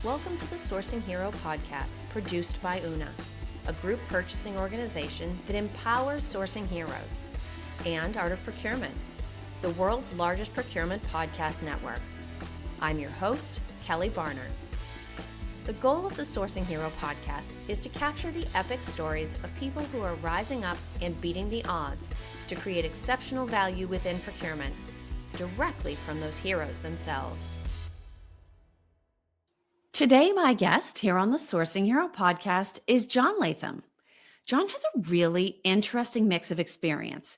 Welcome to the Sourcing Hero podcast, produced by Una, a group purchasing organization that empowers sourcing heroes, and Art of Procurement, the world's largest procurement podcast network. I'm your host, Kelly Barnard. The goal of the Sourcing Hero podcast is to capture the epic stories of people who are rising up and beating the odds to create exceptional value within procurement, directly from those heroes themselves. Today, my guest here on the Sourcing Hero podcast is John Latham. John has a really interesting mix of experience,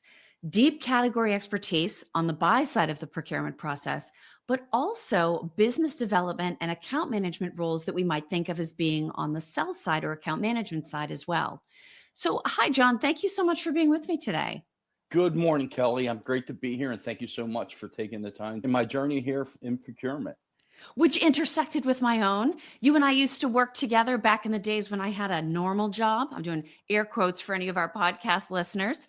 deep category expertise on the buy side of the procurement process, but also business development and account management roles that we might think of as being on the sell side or account management side as well. So, hi, John. Thank you so much for being with me today. Good morning, Kelly. I'm great to be here, and thank you so much for taking the time in my journey here in procurement. Which intersected with my own. You and I used to work together back in the days when I had a normal job. I'm doing air quotes for any of our podcast listeners.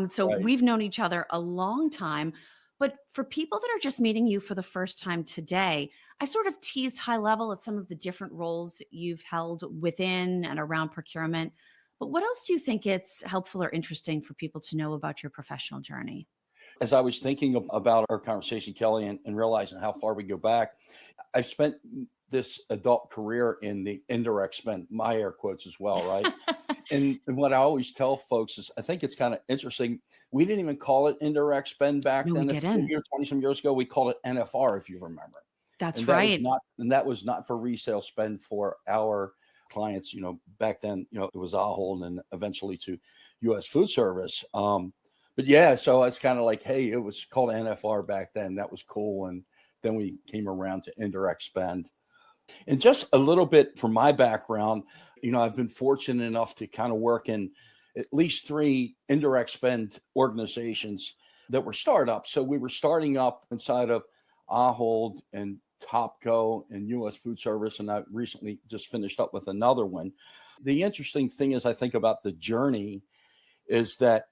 So we've known each other a long time. But for people that are just meeting you for the first time today, I sort of teased high level at some of the different roles you've held within and around procurement. But what else do you think it's helpful or interesting for people to know about your professional journey? As I was thinking about our conversation, Kelly, and realizing how far we go back, I've spent this adult career in the indirect spend, my air quotes as well, right? and what I always tell folks is I think it's kind of interesting. We didn't even call it indirect spend back then. We didn't. 20 some years ago, we called it NFR, if you remember. That's and right. That was not for resale spend for our clients. Back then, it was Ahold and eventually to U.S. Food Service. But yeah, so it's kind of like, hey, it was called NFR back then. That was cool. And then we came around to indirect spend. And just a little bit from my background, I've been fortunate enough to kind of work in at least 3 indirect spend organizations that were startups. So we were starting up inside of Ahold and Topco and U.S. Food Service. And I recently just finished up with another one. The interesting thing is I think about the journey is that,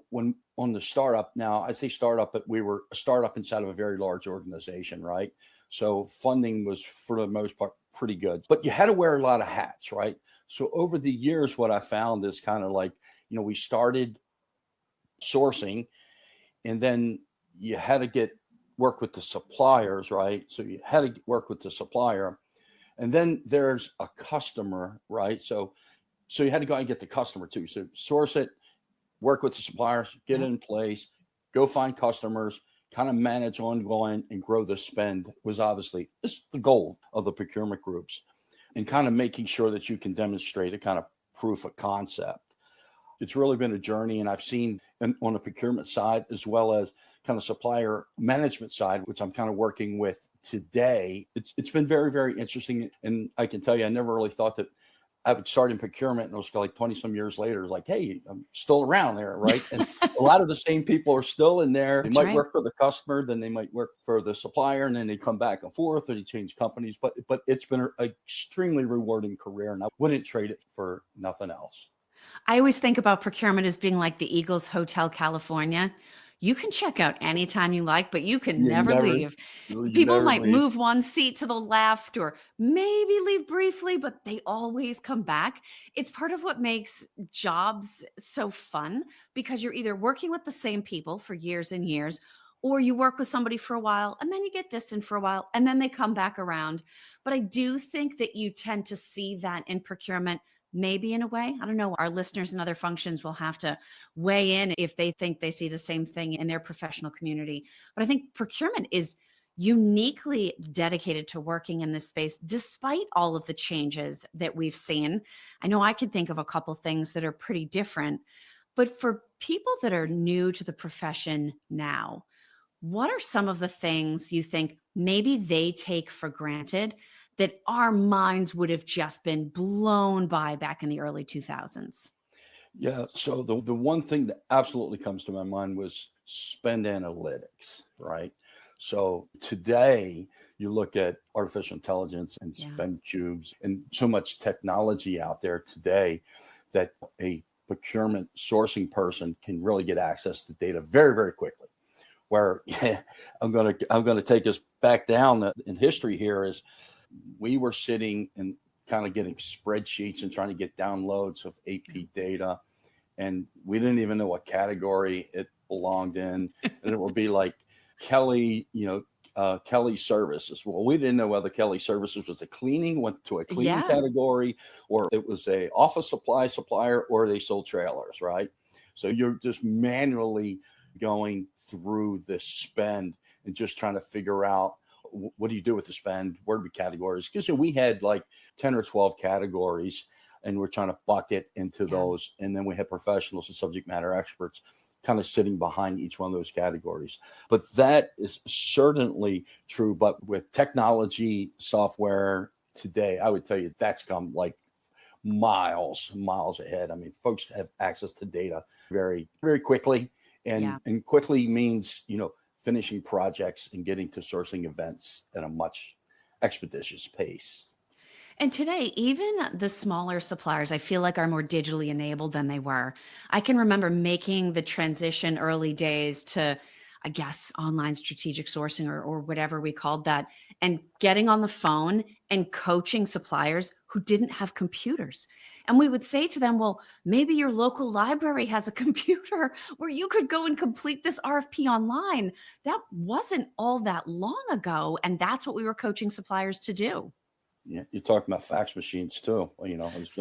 when on the startup, now I say startup, but we were a startup inside of a very large organization, right? So funding was for the most part pretty good, but you had to wear a lot of hats, right? So over the years, what I found is kind of like, we started sourcing and then you had to work with the suppliers, right? So you had to work with the supplier and then there's a customer, right? So you had to go and get the customer too. So source it, work with the suppliers, get it in place, go find customers, kind of manage ongoing and grow the spend was obviously it's the goal of the procurement groups and kind of making sure that you can demonstrate a kind of proof of concept. It's really been a journey, and I've seen on the procurement side as well as kind of supplier management side, which I'm kind of working with today. It's been very, very interesting. And I can tell you, I never really thought that I would start in procurement and it was like 20 some years later, like, hey, I'm still around there, right? And a lot of the same people are still in there. They might work for the customer, then they might work for the supplier, and then they come back and forth or they change companies. But it's been an extremely rewarding career, and I wouldn't trade it for nothing else. I always think about procurement as being like the Eagles Hotel California. You can check out anytime you like, but you can never leave. People might move one seat to the left or maybe leave briefly, but they always come back. It's part of what makes jobs so fun because you're either working with the same people for years and years, or you work with somebody for a while and then you get distant for a while and then they come back around. But I do think that you tend to see that in procurement. Maybe in a way, I don't know, our listeners and other functions will have to weigh in if they think they see the same thing in their professional community. But I think procurement is uniquely dedicated to working in this space, despite all of the changes that we've seen. I know I can think of a couple things that are pretty different, but for people that are new to the profession now, what are some of the things you think maybe they take for granted that our minds would have just been blown by back in the early 2000s? Yeah. So the one thing that absolutely comes to my mind was spend analytics, right? So today you look at artificial intelligence and spend cubes and so much technology out there today that a procurement sourcing person can really get access to data very, very quickly. Where I'm going to take us back down in history here is we were sitting and kind of getting spreadsheets and trying to get downloads of AP data. And we didn't even know what category it belonged in. And it would be like Kelly, Kelly Services. Well, we didn't know whether Kelly Services was went to a cleaning category, or it was a office supply supplier, or they sold trailers, right? So you're just manually going through this spend and just trying to figure out, what do you do with the spend? Where do we categories? Because we had like 10 or 12 categories, and we're trying to bucket into those. And then we had professionals and subject matter experts kind of sitting behind each one of those categories. But that is certainly true. But with technology, software today, I would tell you that's come like miles ahead. I mean, folks have access to data very, very quickly. And quickly means, finishing projects and getting to sourcing events at a much expeditious pace. And today, even the smaller suppliers, I feel like, are more digitally enabled than they were. I can remember making the transition early days to, I guess, online strategic sourcing or whatever we called that, and getting on the phone and coaching suppliers who didn't have computers. And we would say to them, well, maybe your local library has a computer where you could go and complete this RFP online. That wasn't all that long ago. And that's what we were coaching suppliers to do. Yeah, you're talking about fax machines too.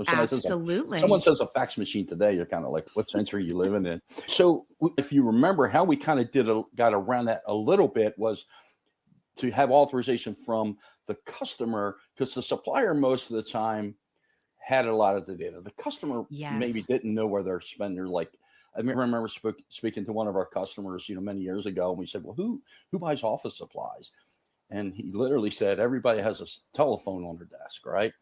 Absolutely. Someone says a fax machine today, you're kind of like, what century are you living in? So if you remember how we kind of got around that a little bit, was to have authorization from the customer, because the supplier most of the time had a lot of the data. The customer maybe didn't know where they're spending. Like, I remember speaking to one of our customers, many years ago, and we said, well, who buys office supplies? And he literally said, everybody has a telephone on their desk, right?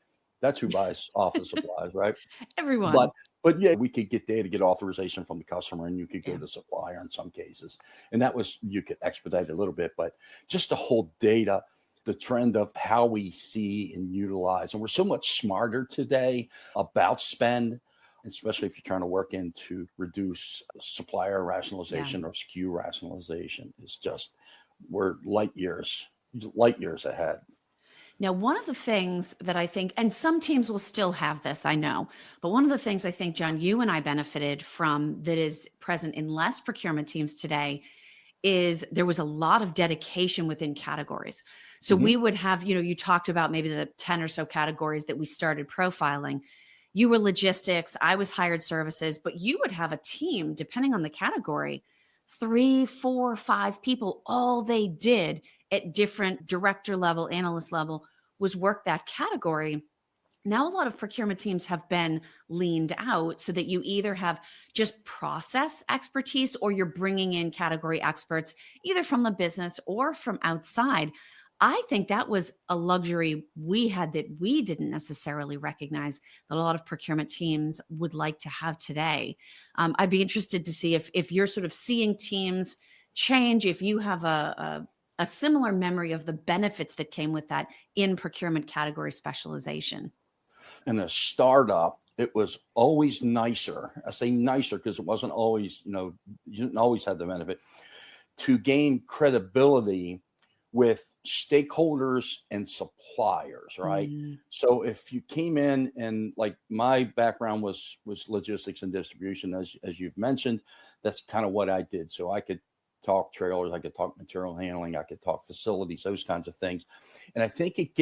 That's who buys office supplies, right? Everyone. But yeah, we could get authorization from the customer, and you could go to the supplier in some cases. And you could expedite a little bit, but just the whole data, the trend of how we see and utilize, and we're so much smarter today about spend, especially if you're trying to work into reduce supplier rationalization or SKU rationalization. It's just, we're light years ahead. Now, one of the things that I think, and some teams will still have this, I know, but one of the things I think, John, you and I benefited from that is present in less procurement teams today is there was a lot of dedication within categories. So we would have, you talked about maybe the 10 or so categories that we started profiling. You were logistics, I was hired services, but you would have a team, depending on the category, 3, 4, 5 people. All they did at different director level, analyst level, was work that category. Now, a lot of procurement teams have been leaned out so that you either have just process expertise, or you're bringing in category experts, either from the business or from outside. I think that was a luxury we had that we didn't necessarily recognize that a lot of procurement teams would like to have today. I'd be interested to see if you're sort of seeing teams change, if you have a similar memory of the benefits that came with that in procurement category specialization. In a startup, it was always nicer. I say nicer because it wasn't always, you didn't always have the benefit to gain credibility with stakeholders and suppliers, right? So if you came in, and like my background was logistics and distribution, as you've mentioned, that's kind of what I did. So I could talk trailers, I could talk material handling, I could talk facilities, those kinds of things. And I think it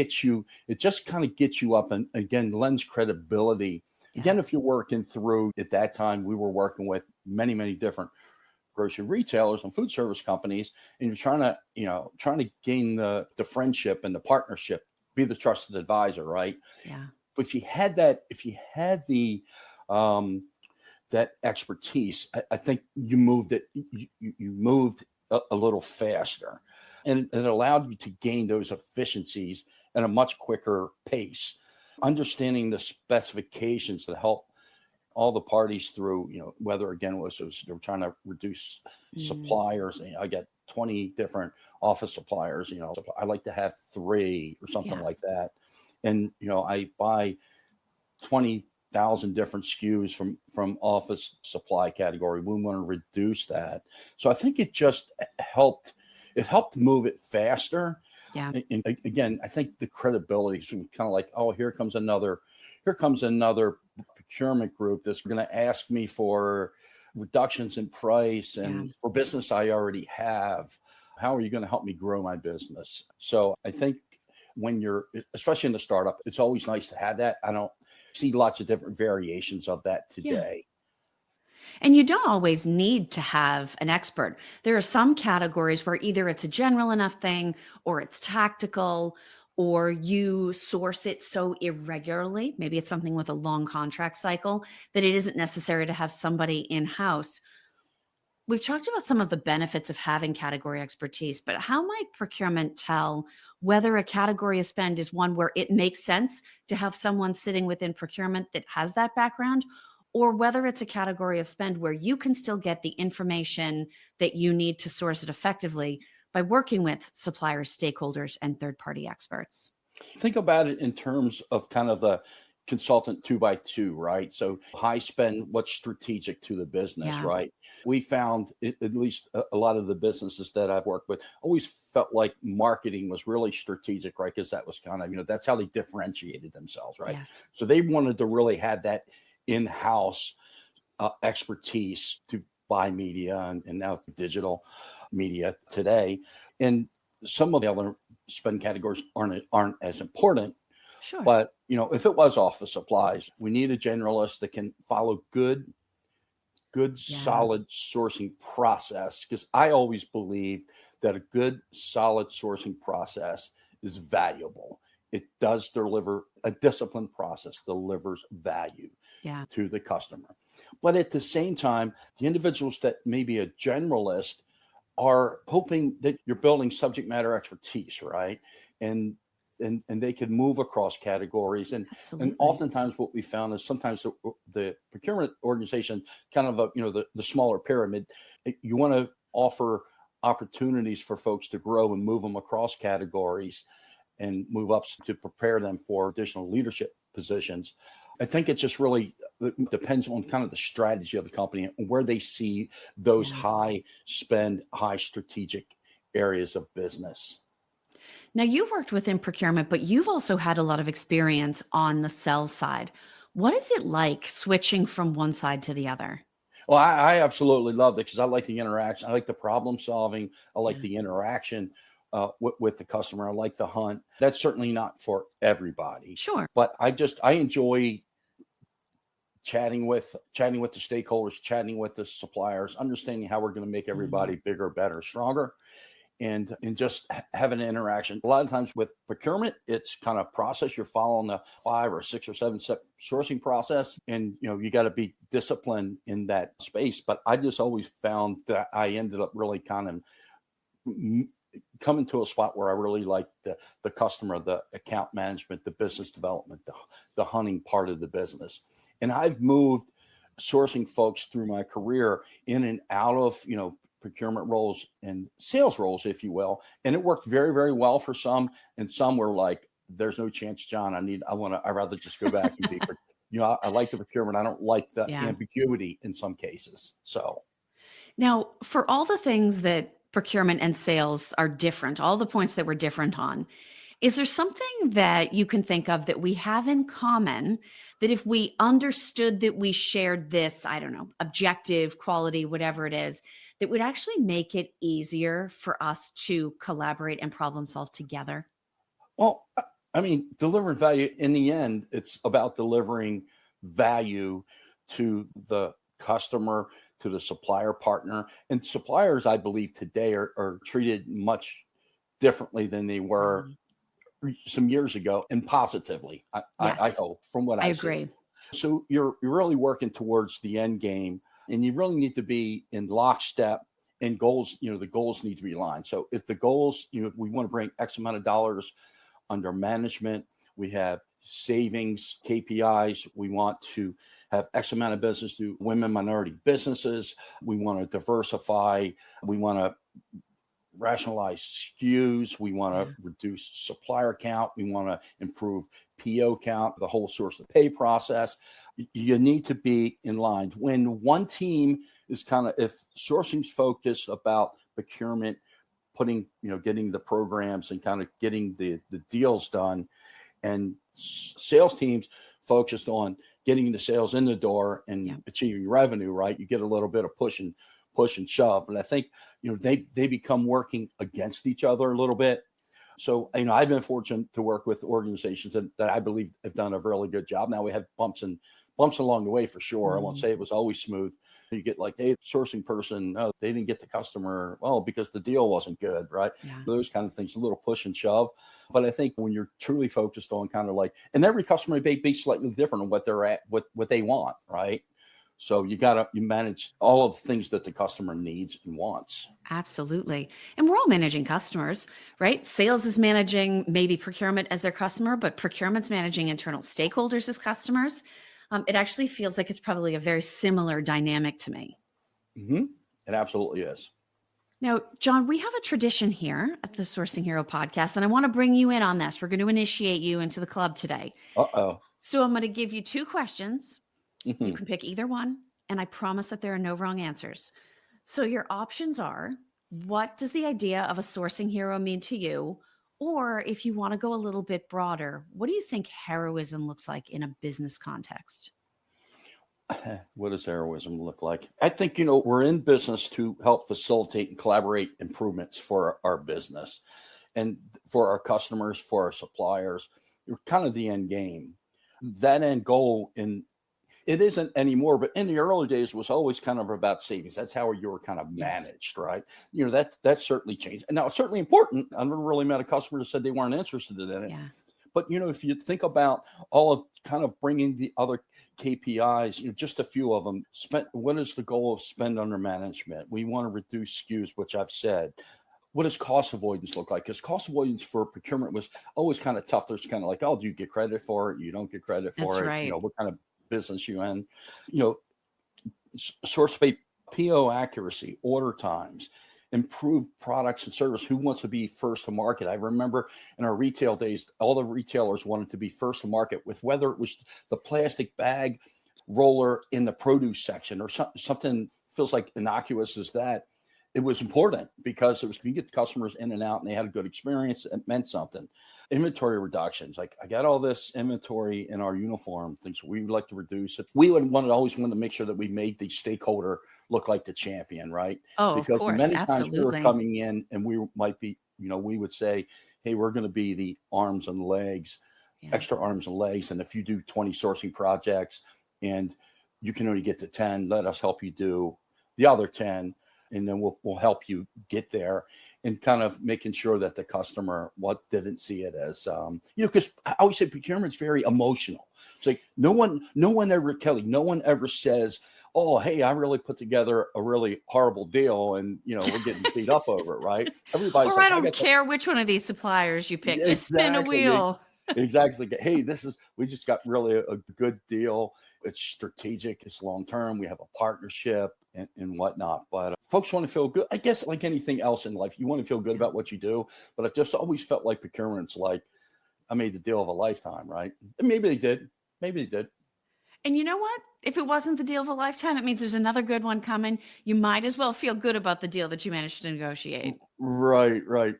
just kind of gets you up, and again, lends credibility. Again, if you're working through, at that time, we were working with many, many different grocery retailers and food service companies, and you're trying to gain the friendship and the partnership, be the trusted advisor, right? Yeah. But if you had the that expertise, I think you moved it. You moved a little faster, and it allowed you to gain those efficiencies at a much quicker pace. Understanding the specifications to help all the parties through, whether again it was they were trying to reduce suppliers. I got 20 different office suppliers. I like to have 3 or something like that, and I buy 20,000 different SKUs from office supply category. We want to reduce that. So I think it just helped. It helped move it faster. Yeah. And again, I think the credibility is kind of like, oh, here comes another procurement group that's going to ask me for reductions in price Yeah. and for business I already have. How are you going to help me grow my business? So I think when you're, especially in the startup, it's always nice to have that. I don't see lots of different variations of that Yeah. today. And you don't always need to have an expert. There are some categories where either it's a general enough thing or it's tactical or you source it so irregularly. Maybe it's something with a long contract cycle that it isn't necessary to have somebody in-house. We've talked about some of the benefits of having category expertise, but how might procurement tell whether a category of spend is one where it makes sense to have someone sitting within procurement that has that background, or whether it's a category of spend where you can still get the information that you need to source it effectively by working with suppliers, stakeholders, and third-party experts? Think about it in terms of kind of the consultant 2 by 2, right? So high spend, what's strategic to the business, Yeah. right? We found, at least a lot of the businesses that I've worked with, always felt like marketing was really strategic, right? Because that was kind of, that's how they differentiated themselves, right? Yes. So they wanted to really have that in-house expertise to buy media and now digital media today. And some of the other spend categories aren't as important. Sure. But if it was office supplies, we need a generalist that can follow good, Yeah. solid sourcing process. Because I always believe that a good, solid sourcing process is valuable. It does deliver a disciplined process, delivers value Yeah. to the customer. But at the same time, the individuals that may be a generalist are hoping that you're building subject matter expertise, right? And they can move across categories. And Absolutely. oftentimes what we found is sometimes the procurement organization, kind of the smaller pyramid, you want to offer opportunities for folks to grow and move them across categories and move up to prepare them for additional leadership positions. I think it just really depends on kind of the strategy of the company and where they see those Yeah. high spend, high strategic areas of business. Now, you've worked within procurement, but you've also had a lot of experience on the sales side. What is it like switching from one side to the other? Well, I absolutely love it because I like the interaction. I like the problem solving. I like Yeah. the interaction with the customer. I like the hunt. That's certainly not for everybody, Sure. but I enjoy chatting with the stakeholders, chatting with the suppliers, understanding how we're going to make Mhm. everybody bigger, better, stronger, and just having an interaction. A lot of times with procurement, it's kind of process. You're following the 5 or 6 or 7 step sourcing process, and you got to be disciplined in that space. But I just always found that I ended up really kind of coming to a spot where I really like the customer, the account management, the business development, the hunting part of the business. And I've moved sourcing folks through my career in and out of, procurement roles and sales roles, if you will. And it worked very, very well for some. And some were like, there's no chance, John, I'd rather just go back and be, I like the procurement. I don't like the Yeah. ambiguity in some cases. So. Now, for all the things that procurement and sales are different, all the points that we're different on, is there something that you can think of that we have in common that if we understood that we shared this, I don't know, objective, quality, whatever it is, that would actually make it easier for us to collaborate and problem solve together? Well, I mean, delivering value in the end, it's about delivering value to the customer, to the supplier partner. And suppliers, I believe, today are treated much differently than they were Mhm. some years ago, and positively, I Yes, hope, from what I I see. agree. So you're really working towards the end game, and you really need to be in lockstep. And goals, the goals need to be aligned. So if the goals, we want to bring X amount of dollars under management, we have savings KPIs. We want to have X amount of business to women, minority businesses. We want to diversify. We want to rationalize SKUs. We want to Yeah. reduce supplier count. We want to improve PO count, the whole source of pay process. You need to be in line. When one team is if sourcing's focused about procurement getting the programs and kind of getting the deals done, and sales teams focused on getting the sales in the door and achieving revenue, right? You get a little bit of push and shove. And I think, they become working against each other a little bit. So, I've been fortunate to work with organizations that I believe have done a really good job. Now we have bumps along the way for sure. I won't say it was always smooth. You get like, hey, sourcing person, no, they didn't get the customer, well, because the deal wasn't good, right? Yeah. Those kind of things, a little push and shove. But I think when you're truly focused on kind of like, and every customer may be slightly different on what they're at, what they want, right? So you manage all of the things that the customer needs and wants. Absolutely. And we're all managing customers, right? Sales is managing maybe procurement as their customer, but procurement's managing internal stakeholders as customers. It actually feels like it's probably a very similar dynamic to me. Mm-hmm. It absolutely is. Now, John, we have a tradition here at the Sourcing Hero podcast, and I want to bring you in on this. We're going to initiate you into the club today. Uh-oh. So I'm going to give you 2 questions. Mm-hmm. You can pick either one, and I promise that there are no wrong answers. So your options are, what does the idea of a sourcing hero mean to you? Or if you want to go a little bit broader, what do you think heroism looks like in a business context? What does heroism look like? I think, we're in business to help facilitate and collaborate improvements for our business and for our customers, for our suppliers. You're kind of the end game. That end goal, it isn't anymore, but in the early days was always kind of about savings. That's how you were kind of managed, right? That certainly changed. And now it's certainly important. I never really met a customer that said they weren't interested in it. Yeah. But, if you think about all of kind of bringing the other KPIs, just a few of them, what is the goal of spend under management? We want to reduce SKUs, which I've said. What does cost avoidance look like? Because cost avoidance for procurement was always kind of tough. There's kind of like, oh, do you get credit for it? You don't get credit for That's it. right. What kind of business you in? Source pay, PO accuracy, order times, improved products and service. Who wants to be first to market? I remember in our retail days, all the retailers wanted to be first to market with whether it was the plastic bag roller in the produce section or something feels like innocuous as that. It was important because it was, you get the customers in and out and they had a good experience. It meant something. Inventory reductions. Like, I got all this inventory in our uniform, things we would like to reduce it. We would always want to make sure that we made the stakeholder look like the champion, right? Oh, because of course. many Absolutely. times we were coming in and we might be, we would say, hey, we're going to be the arms and legs, extra arms and legs. And if you do 20 sourcing projects and you can only get to 10, let us help you do the other 10. And then we'll help you get there, and kind of making sure that the customer didn't see it as because I always say procurement's very emotional. It's like no one ever says, oh, hey, I really put together a really horrible deal and we're getting beat up over it, right? Everybody's or like, I don't care which one of these suppliers you pick, just spin a wheel. Exactly. Hey, we just got really a good deal. It's strategic. It's long-term. We have a partnership and whatnot. But folks want to feel good. I guess like anything else in life, you want to feel good about what you do. But I've just always felt like procurement's like, I made the deal of a lifetime, right? And maybe they did. And you know what? If it wasn't the deal of a lifetime, it means there's another good one coming. You might as well feel good about the deal that you managed to negotiate. Right.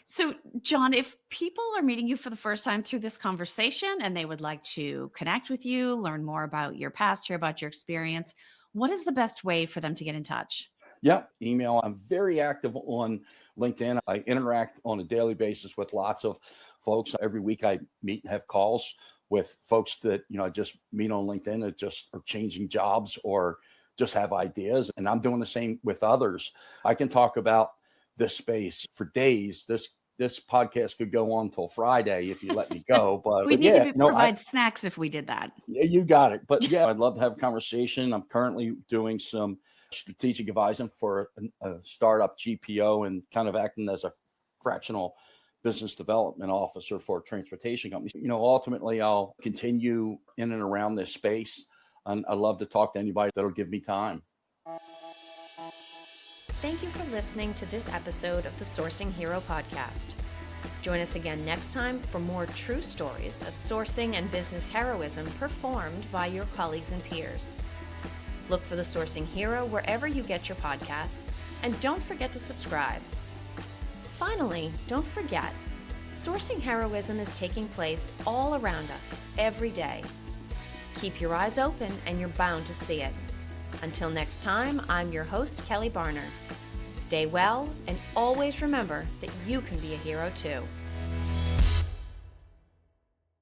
So, John, if people are meeting you for the first time through this conversation and they would like to connect with you, learn more about your past, hear about your experience, what is the best way for them to get in touch? Yeah, email. I'm very active on LinkedIn. I interact on a daily basis with lots of folks. Every week I meet and have calls with folks that, I just meet on LinkedIn that just are changing jobs or just have ideas. And I'm doing the same with others. I can talk about this space for days. This podcast could go on till Friday if you let me go. But we need to provide snacks if we did that. You got it. But yeah, I'd love to have a conversation. I'm currently doing some strategic advising for a startup GPO and kind of acting as a fractional business development officer for a transportation company. Ultimately, I'll continue in and around this space. And I love to talk to anybody that'll give me time. Thank you for listening to this episode of the Sourcing Hero podcast. Join us again next time for more true stories of sourcing and business heroism performed by your colleagues and peers. Look for the Sourcing Hero wherever you get your podcasts, and don't forget to subscribe. Finally, don't forget, sourcing heroism is taking place all around us every day. Keep your eyes open and you're bound to see it. Until next time, I'm your host, Kelly Barner. Stay well and always remember that you can be a hero too.